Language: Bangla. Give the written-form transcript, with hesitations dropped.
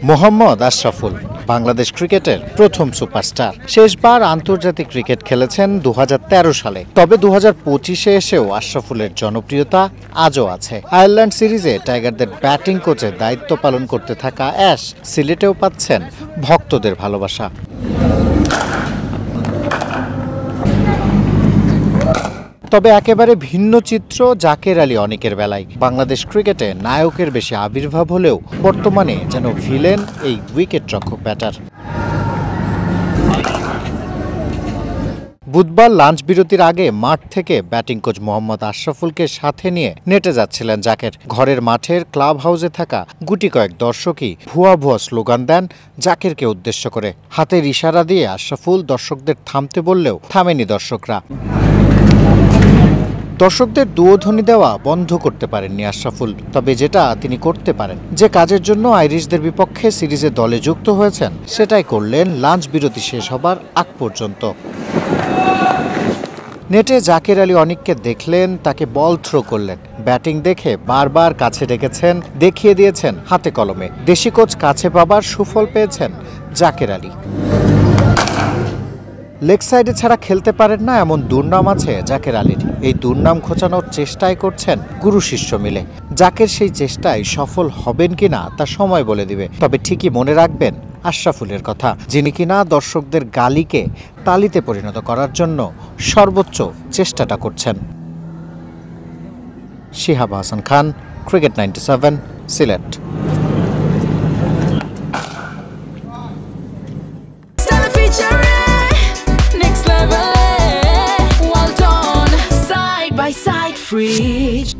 মোহাম্মদ আশরাফুল বাংলাদেশ ক্রিকেটের প্রথম সুপারস্টার। শেষবার আন্তর্জাতিক ক্রিকেট খেলেছেন 2013 সালে। তবে 2025-এ এসেও আশরাফুলের জনপ্রিয়তা আজও আছে। আয়ারল্যান্ড সিরিজে টাইগারদের ব্যাটিং কোচের দায়িত্ব পালন করতে থাকা অ্যাশ সিলেটেও পাচ্ছেন ভক্তদের ভালোবাসা। তবে একেবারে ভিন্ন চিত্র জাকের আলী অনিকের বেলায়। বাংলাদেশ ক্রিকেটে নায়কের বেশি আবির্ভাব হলেও বর্তমানে যেন ভিলেন এই উইকেট রক্ষক ব্যাটার। বুধবার লাঞ্চ বিরতির আগে মাঠ থেকে ব্যাটিং কোচ মোহাম্মদ আশরাফুলকে সাথে নিয়ে নেটে যাচ্ছিলেন জাকের। ঘরের মাঠের ক্লাব হাউসে থাকা গুটি কয়েক দর্শকই ভুয়া ভুয়া স্লোগান দেন জাকেরকে উদ্দেশ্য করে। হাতের ইশারা দিয়ে আশরাফুল দর্শকদের থামতে বললেও থামেনি দর্শকরা। দর্শকদের দুয়োধ্বনি দেওয়া বন্ধ করতে পারেননি আশরাফুল। তবে যেটা তিনি করতে পারেন, যে কাজের জন্য আইরিশদের বিপক্ষে সিরিজে দলে যুক্ত হয়েছেন, সেটাই করলেন লাঞ্চ বিরতি শেষ হবার আগ পর্যন্ত। নেটে জাকের আলী অনিককে দেখলেন, তাকে বল থ্রো করলেন। ব্যাটিং দেখে বারবার কাছে ডেকেছেন, দেখিয়ে দিয়েছেন হাতে কলমে। দেশি কোচ কাছে পাবার সুফল পেয়েছেন জাকের আলী। লেগ সাইডে ছাড়া খেলতে পারেন না এমন দুর্নাম আছে জাকের আলীর। এই দুর্নাম খোঁচানোর চেষ্টাই করছেন গুরু শিষ্য মিলে। জাকের সেই চেষ্টায় সফল হবেন কিনা তা সময় বলে দিবে। তবে ঠিকই মনে রাখবেন আশরাফুলের কথা, যিনি কিনা দর্শকদের গালিকে তালিতে পরিণত করার জন্য সর্বোচ্চ চেষ্টাটা করছেন। Shihab Hasan Khan, cricket 97, Sylhet. Side by side fridge